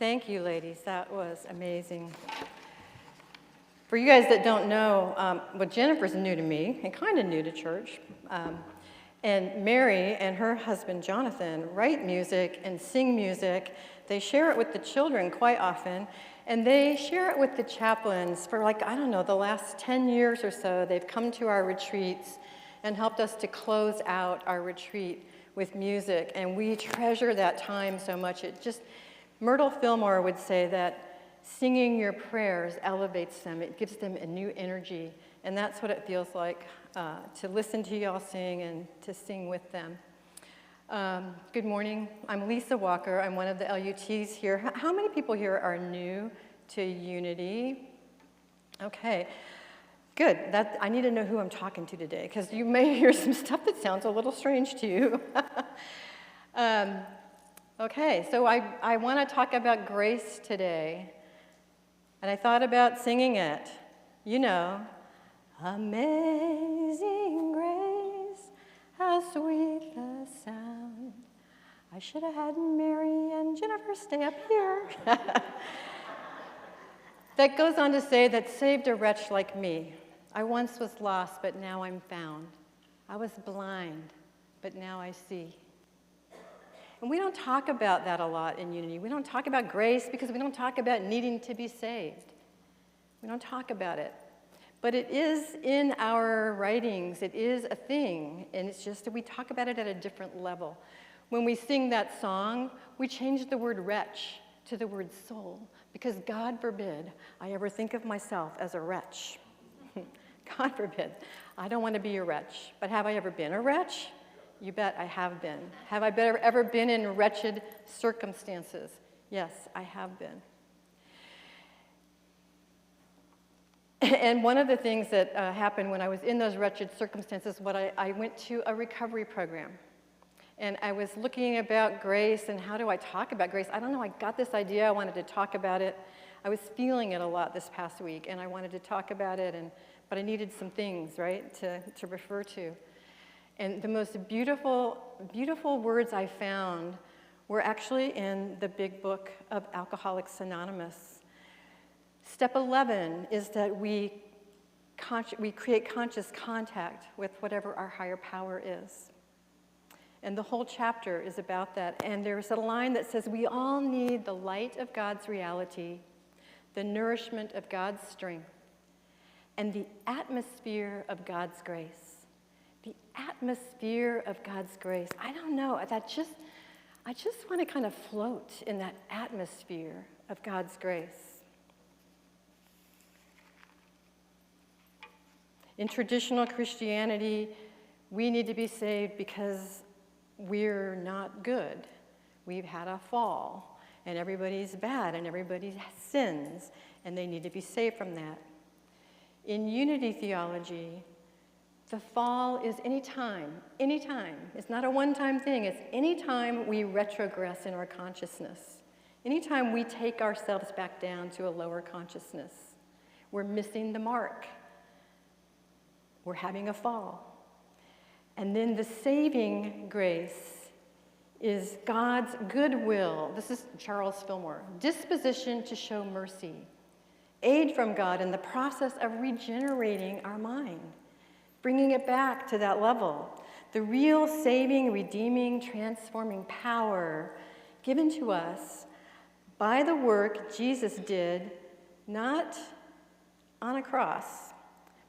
Thank you, ladies. That was amazing. For you guys that don't know, well, Jennifer's new to me and kind of new to church. And Mary and her husband, Jonathan, write music and sing music. They share it with the children quite often. And they share it with the chaplains for the last 10 years or so. They've come to our retreats and helped us to close out our retreat with music. And we treasure that time so much. Myrtle Fillmore would say that singing your prayers elevates them. It gives them a new energy. And that's what it feels like to listen to y'all sing and to sing with them. Good morning. I'm Lesa Walker. I'm one of the LUTs here. How many people here are new to Unity? Okay, good. I need to know who I'm talking to today, because you may hear some stuff that sounds a little strange to you. Okay, so I want to talk about grace today. And I thought about singing it. You know, amazing grace, how sweet the sound. I should have had Mary and Jennifer stay up here. That goes on to say that saved a wretch like me. I once was lost, but now I'm found. I was blind, but now I see. And we don't talk about that a lot in Unity. We don't talk about grace because we don't talk about needing to be saved. We don't talk about it. But it is in our writings. It is a thing. And it's just that we talk about it at a different level. When we sing that song, we change the word wretch to the word soul, because God forbid I ever think of myself as a wretch. God forbid. I don't want to be a wretch. But have I ever been a wretch? You bet I have been. Have I ever been in wretched circumstances? Yes, I have been. And one of the things that happened when I was in those wretched circumstances, I went to a recovery program. And I was looking about grace and how do I talk about grace? I don't know, I got this idea, I wanted to talk about it. I was feeling it a lot this past week, and I wanted to talk about it, but I needed some things, right, to refer to. And the most beautiful, beautiful words I found were actually in the big book of Alcoholics Anonymous. Step 11 is that we create conscious contact with whatever our higher power is. And the whole chapter is about that. And there's a line that says, we all need the light of God's reality, the nourishment of God's strength, and the atmosphere of God's grace. The atmosphere of God's grace. I don't know, I just want to kind of float in that atmosphere of God's grace. In traditional Christianity, we need to be saved because we're not good. We've had a fall, and everybody's bad, and everybody sins, and they need to be saved from that. In Unity theology, the fall is anytime. It's not a one-time thing. It's anytime we retrogress in our consciousness. Anytime we take ourselves back down to a lower consciousness. We're missing the mark. We're having a fall. And then the saving grace is God's goodwill. This is Charles Fillmore. Disposition to show mercy. Aid from God in the process of regenerating our mind. Bringing it back to that level. The real saving, redeeming, transforming power given to us by the work Jesus did, not on a cross,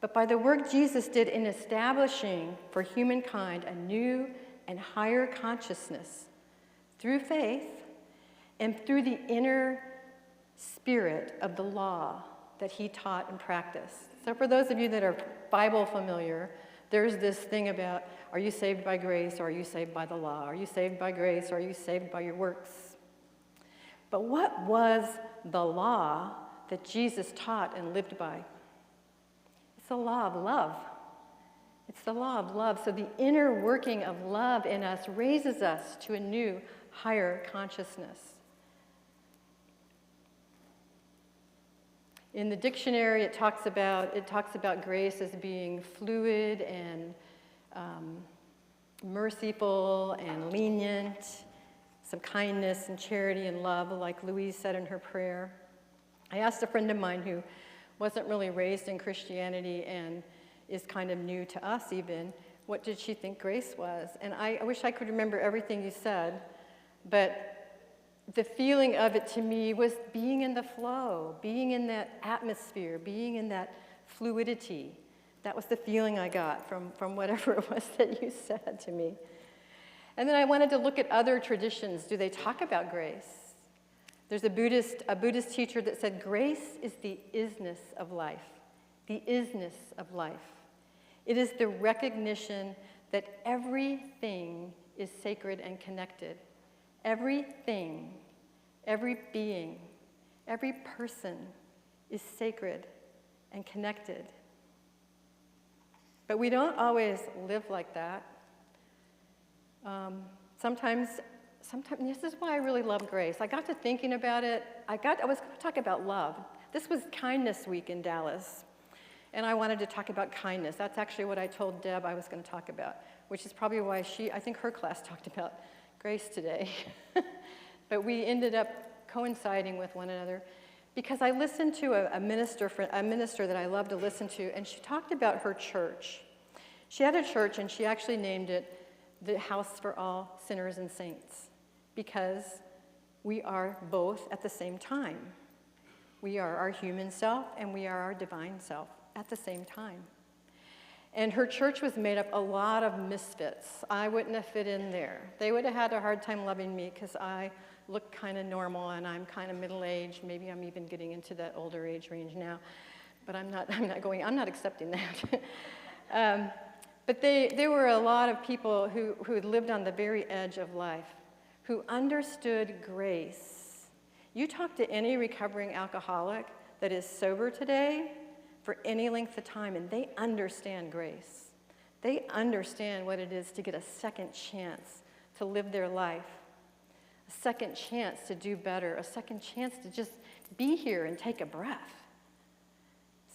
but by the work Jesus did in establishing for humankind a new and higher consciousness through faith and through the inner spirit of the law that he taught and practiced. So for those of you that are Bible familiar, there's this thing about, are you saved by grace or are you saved by the law? Are you saved by grace or are you saved by your works? But what was the law that Jesus taught and lived by? It's the law of love. It's the law of love. So the inner working of love in us raises us to a new, higher consciousness. In the dictionary, it talks about grace as being fluid and merciful and lenient, some kindness and charity and love, like Louise said in her prayer. I asked a friend of mine who wasn't really raised in Christianity and is kind of new to us even, what did she think grace was? And I wish I could remember everything you said, but the feeling of it to me was being in the flow, being in that atmosphere, being in that fluidity. That was the feeling I got from whatever it was that you said to me. And then I wanted to look at other traditions. Do they talk about grace? There's a Buddhist teacher that said grace is the isness of life, the isness of life. It is the recognition that everything is sacred and connected. Everything, every being, every person is sacred and connected. But we don't always live like that. Sometimes, this is why I really love grace. I got to thinking about it. I was going to talk about love. This was Kindness Week in Dallas, and I wanted to talk about kindness. That's actually what I told Deb I was going to talk about, which is probably why I think her class talked about grace today. But we ended up coinciding with one another because I listened to a minister that I love to listen to, and she talked about her church. She had a church, and she actually named it the House for All Sinners and Saints, because we are both at the same time. We are our human self, and we are our divine self at the same time. And her church was made up a lot of misfits. I wouldn't have fit in there. They would have had a hard time loving me because I look kind of normal and I'm kind of middle-aged. Maybe I'm even getting into that older age range now, but I'm not accepting that. But there were a lot of people who had lived on the very edge of life, who understood grace. You talk to any recovering alcoholic that is sober today for any length of time, and they understand grace. They understand what it is to get a second chance to live their life, a second chance to do better, a second chance to just be here and take a breath.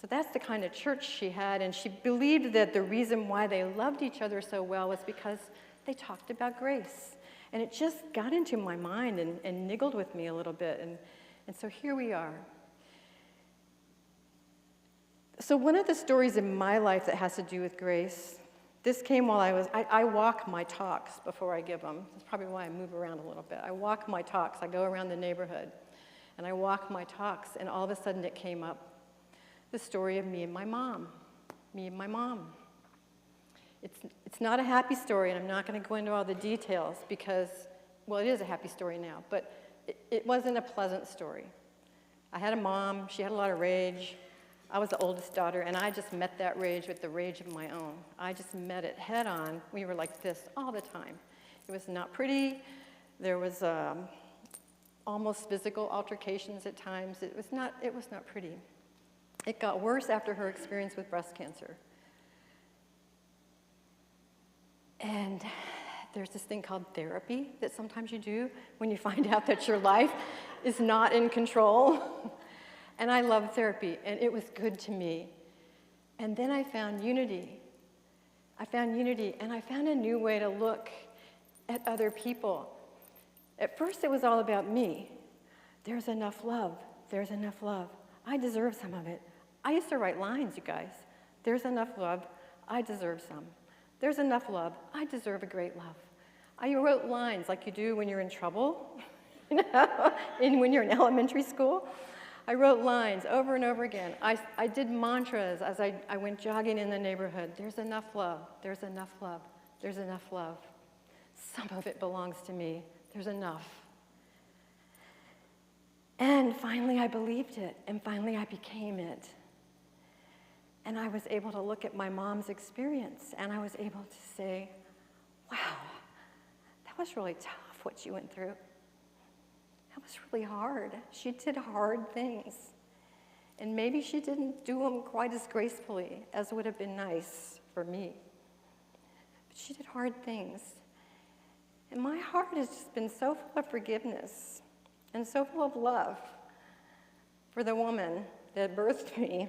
So that's the kind of church she had, and she believed that the reason why they loved each other so well was because they talked about grace. And it just got into my mind and niggled with me a little bit, and so here we are. So one of the stories in my life that has to do with grace, this came while I walk my talks before I give them. That's probably why I move around a little bit. I walk my talks. I go around the neighborhood, and I walk my talks, and all of a sudden it came up, the story of me and my mom. It's not a happy story, and I'm not going to go into all the details because, well, it is a happy story now, but it wasn't a pleasant story. I had a mom. She had a lot of rage. I was the oldest daughter, and I just met that rage with the rage of my own. I just met it head on. We were like this all the time. It was not pretty. There was almost physical altercations at times. It was not pretty. It got worse after her experience with breast cancer. And there's this thing called therapy that sometimes you do when you find out that your life is not in control. And I love therapy, and it was good to me. And then I found unity. And I found a new way to look at other people. At first, it was all about me. There's enough love. There's enough love. I deserve some of it. I used to write lines, you guys. There's enough love. I deserve some. There's enough love. I deserve a great love. I wrote lines like you do when you're in trouble, when you're in elementary school. I wrote lines over and over again. I did mantras as I went jogging in the neighborhood. There's enough love. There's enough love. There's enough love. Some of it belongs to me. There's enough. And finally I believed it, and finally I became it. And I was able to look at my mom's experience, and I was able to say, wow, that was really tough what she went through. That was really hard. She did hard things. And maybe she didn't do them quite as gracefully as would have been nice for me. But she did hard things. And my heart has just been so full of forgiveness and so full of love for the woman that birthed me.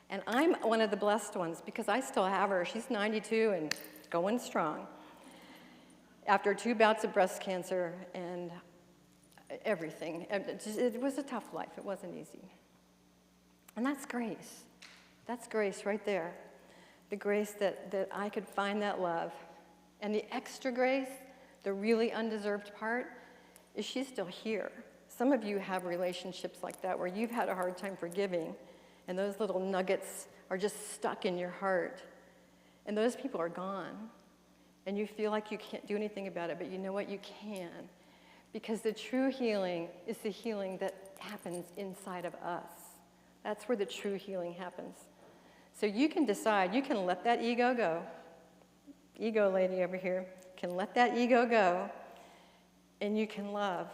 And I'm one of the blessed ones because I still have her. She's 92 and going strong. after 2 bouts of breast cancer and everything. It was a tough life. It wasn't easy. And that's grace. That's grace right there. The grace that I could find that love. And the extra grace, the really undeserved part, is she's still here. Some of you have relationships like that where you've had a hard time forgiving, and those little nuggets are just stuck in your heart. And those people are gone. And you feel like you can't do anything about it, but you know what? You can. Because the true healing is the healing that happens inside of us. That's where the true healing happens. So you can decide, you can let that ego go. Ego lady over here can let that ego go, and you can love.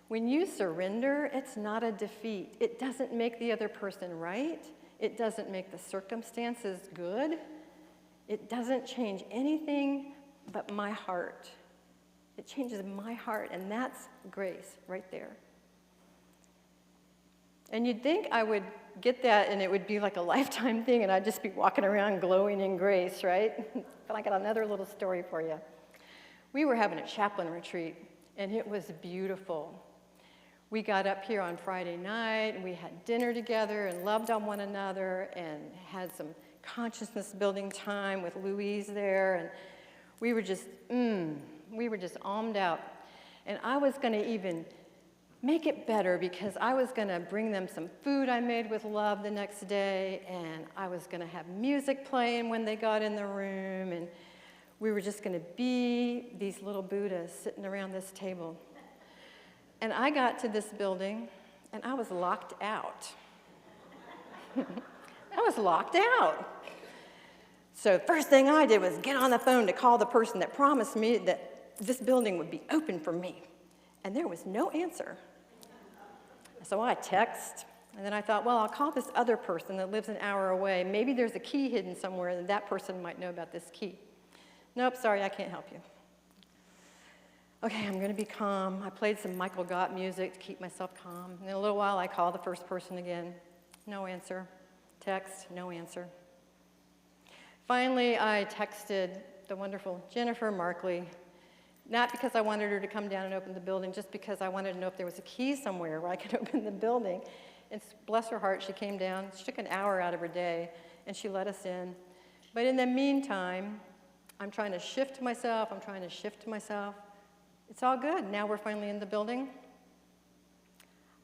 When you surrender, it's not a defeat. It doesn't make the other person right. It doesn't make the circumstances good. It doesn't change anything but my heart. It changes my heart, and that's grace right there. And you'd think I would get that and it would be like a lifetime thing and I'd just be walking around glowing in grace, right? But I got another little story for you. We were having a chaplain retreat and it was beautiful. We got up here on Friday night and we had dinner together and loved on one another and had some consciousness building time with Louise there, and we were just almed out. And I was going to even make it better because I was going to bring them some food I made with love the next day, and I was going to have music playing when they got in the room, and we were just going to be these little Buddhas sitting around this table. And I got to this building, and I was locked out. I was locked out. So first thing I did was get on the phone to call the person that promised me that this building would be open for me. And there was no answer. So I text, and then I thought, well, I'll call this other person that lives an hour away. Maybe there's a key hidden somewhere, and that person might know about this key. Nope, sorry, I can't help you. Okay, I'm going to be calm. I played some Michael Gott music to keep myself calm. And in a little while, I called the first person again. No answer. Text, no answer. Finally, I texted the wonderful Jennifer Markley, not because I wanted her to come down and open the building, just because I wanted to know if there was a key somewhere where I could open the building. And bless her heart, she came down. She took an hour out of her day, and she let us in. But in the meantime, I'm trying to shift myself. It's all good. Now we're finally in the building.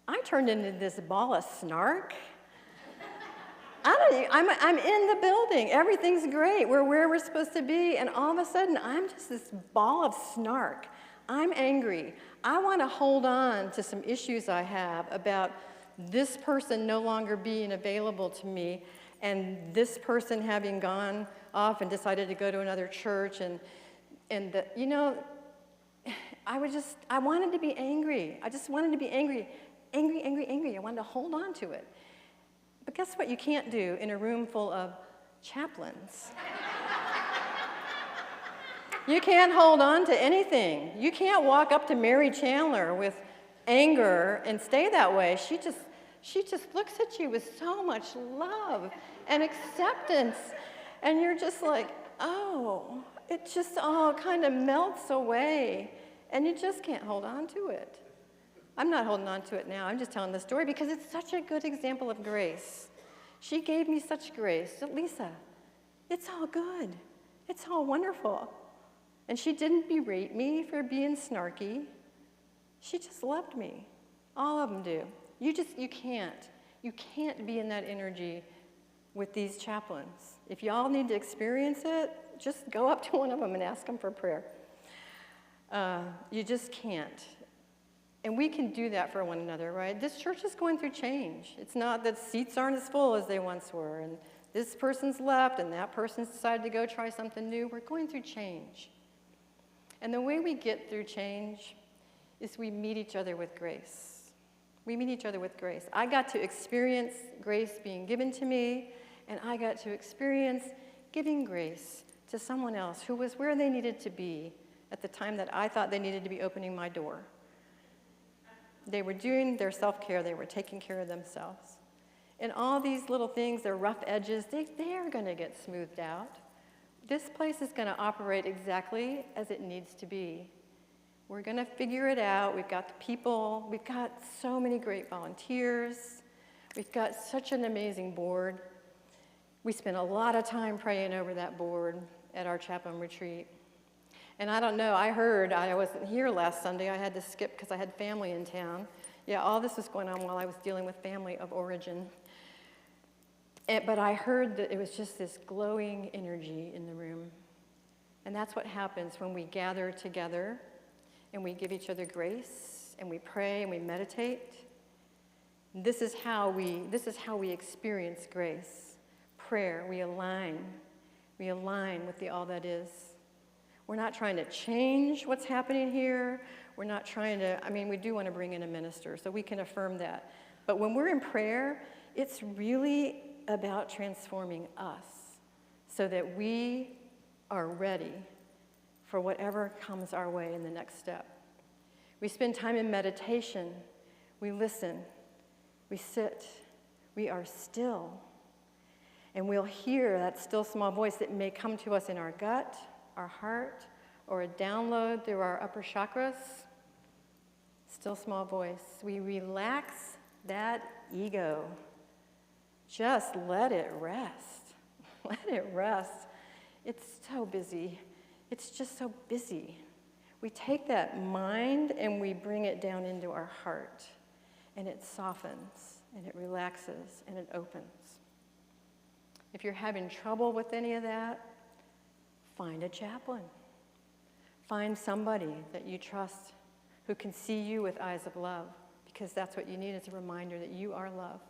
I turned into this ball of snark. I'm in the building. Everything's great. We're where we're supposed to be. And all of a sudden, I'm just this ball of snark. I'm angry. I want to hold on to some issues I have about this person no longer being available to me and this person having gone off and decided to go to another church. I wanted to be angry. I just wanted to be angry. Angry. I wanted to hold on to it. But guess what you can't do in a room full of chaplains? You can't hold on to anything. You can't walk up to Mary Chandler with anger and stay that way. She just looks at you with so much love and acceptance. And you're just like, oh, it just all kind of melts away. And you just can't hold on to it. I'm not holding on to it now. I'm just telling the story because it's such a good example of grace. She gave me such grace. Lesa, it's all good. It's all wonderful. And she didn't berate me for being snarky. She just loved me. All of them do. You can't be in that energy with these chaplains. If y'all need to experience it, just go up to one of them and ask them for prayer. You just can't. And we can do that for one another, right? This church is going through change. It's not that seats aren't as full as they once were, and this person's left, and that person's decided to go try something new. We're going through change. And the way we get through change is we meet each other with grace. We meet each other with grace. I got to experience grace being given to me, and I got to experience giving grace to someone else who was where they needed to be at the time that I thought they needed to be opening my door. They were doing their self-care. They were taking care of themselves. And all these little things, their rough edges, they are going to get smoothed out. This place is going to operate exactly as it needs to be. We're going to figure it out. We've got the people. We've got so many great volunteers. We've got such an amazing board. We spent a lot of time praying over that board at our chaplain retreat. And I don't know, I heard, I wasn't here last Sunday. I had to skip because I had family in town. Yeah, all this was going on while I was dealing with family of origin. But I heard that it was just this glowing energy in the room. And that's what happens when we gather together and we give each other grace and we pray and we meditate. This is how we experience grace. Prayer, we align with the all that is. We're not trying to change what's happening here. We're not trying to, we do want to bring in a minister, so we can affirm that. But when we're in prayer, it's really about transforming us so that we are ready for whatever comes our way in the next step. We spend time in meditation. We listen. We sit. We are still. And we'll hear that still small voice that may come to us in our gut, our heart, or a download through our upper chakras. Still small voice. We relax that ego. Just let it rest. Let it rest. It's so busy. It's just so busy. We take that mind and we bring it down into our heart, and it softens, and it relaxes, and it opens. If you're having trouble with any of that, find a chaplain. Find somebody that you trust who can see you with eyes of love, because that's what you need is a reminder that you are love.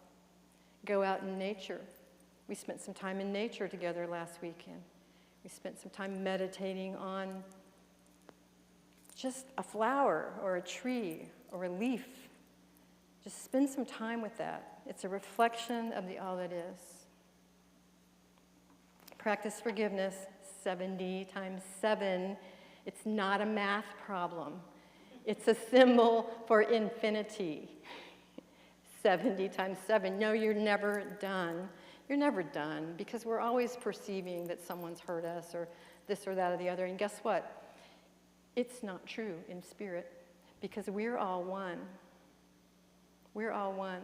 Go out in nature. We spent some time in nature together last weekend. We spent some time meditating on just a flower or a tree or a leaf. Just spend some time with that. It's a reflection of the all that is. Practice forgiveness 70 times 7. It's not a math problem. It's a symbol for infinity. 70 times 7. No, you're never done. You're never done, because we're always perceiving that someone's hurt us or this or that or the other. And guess what? It's not true in spirit, because we're all one. We're all one.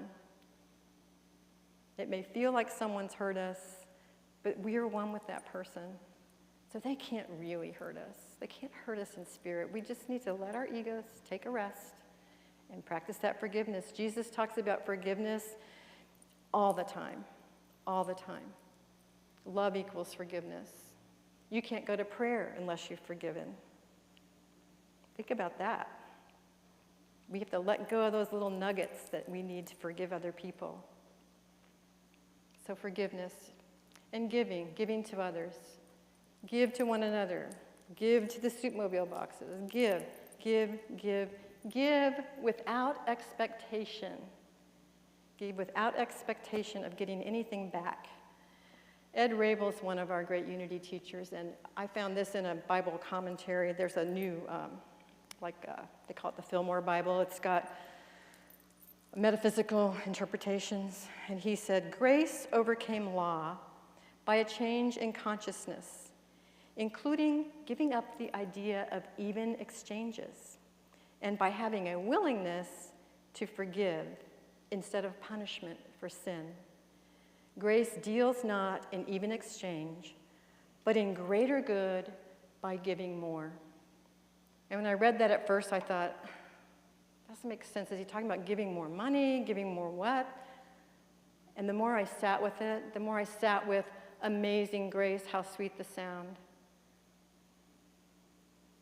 It may feel like someone's hurt us, but we're one with that person. So they can't really hurt us. They can't hurt us in spirit. We just need to let our egos take a rest and practice that forgiveness. Jesus talks about forgiveness all the time. All the time. Love equals forgiveness. You can't go to prayer unless you've forgiven. Think about that. We have to let go of those little nuggets that we need to forgive other people. So forgiveness and giving to others. Give to one another. Give to the SoupMobile boxes. Give without expectation. Give without expectation of getting anything back. Ed Rabel's one of our great Unity teachers, and I found this in a Bible commentary. There's a new, they call it the Fillmore Bible. It's got metaphysical interpretations, and he said, grace overcame law by a change in consciousness, including giving up the idea of even exchanges, and by having a willingness to forgive instead of punishment for sin. Grace deals not in even exchange, but in greater good by giving more. And when I read that at first, I thought, doesn't make sense. Is he talking about giving more money, giving more what? And the more I sat with it, the more I sat with amazing grace, how sweet the sound.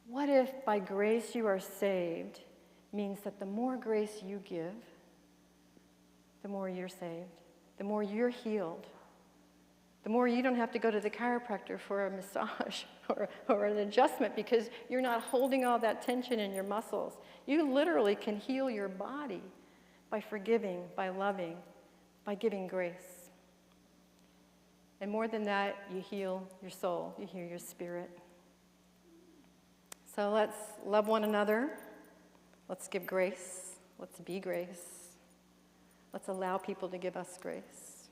What if by grace you are saved means that the more grace you give, the more you're saved, the more you're healed, the more you don't have to go to the chiropractor for a massage or an adjustment because you're not holding all that tension in your muscles. You literally can heal your body by forgiving, by loving, by giving grace. And more than that, you heal your soul, you heal your spirit. So let's love one another. Let's give grace. Let's be grace. Let's allow people to give us grace.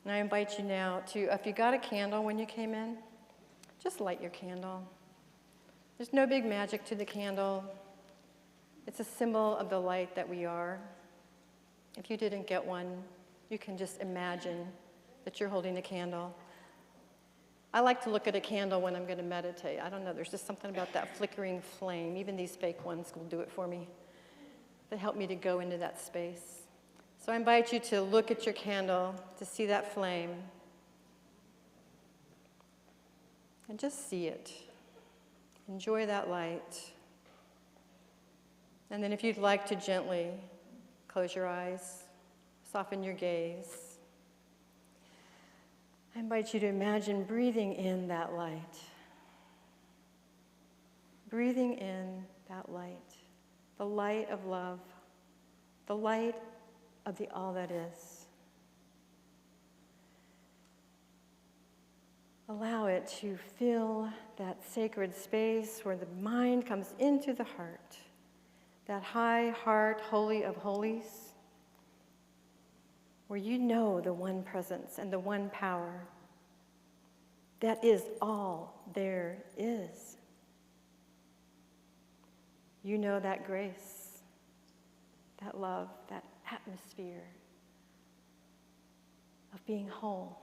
And I invite you now to, if you got a candle when you came in, just light your candle. There's no big magic to the candle. It's a symbol of the light that we are. If you didn't get one, you can just imagine that you're holding a candle. I like to look at a candle when I'm going to meditate. I don't know, there's just something about that flickering flame. Even these fake ones will do it for me. They help me to go into that space. So I invite you to look at your candle, to see that flame, and just see it. Enjoy that light. And then if you'd like to gently close your eyes, soften your gaze, I invite you to imagine breathing in that light. Breathing in that light, the light of love, the light of the all that is. Allow it to fill that sacred space where the mind comes into the heart, that high heart, holy of holies, where you know the one presence and the one power that is all there is. You know that grace, that love, that atmosphere of being whole,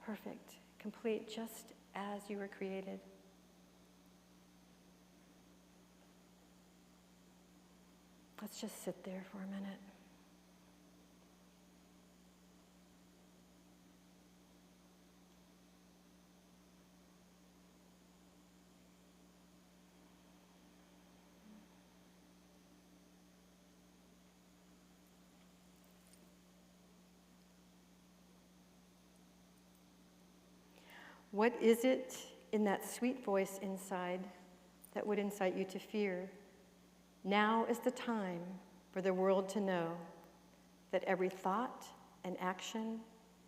perfect, complete, just as you were created. Let's just sit there for a minute. What is it in that sweet voice inside that would incite you to fear? Now is the time for the world to know that every thought and action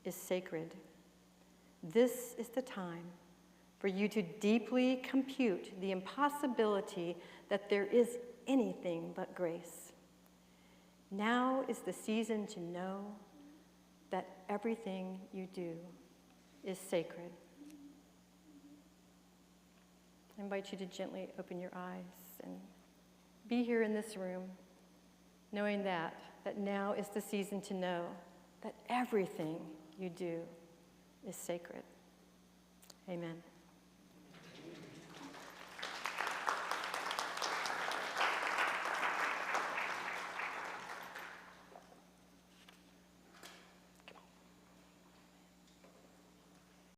is sacred. This is the time for you to deeply compute the impossibility that there is anything but grace. Now is the season to know that everything you do is sacred. I invite you to gently open your eyes and be here in this room, knowing that now is the season to know that everything you do is sacred. Amen.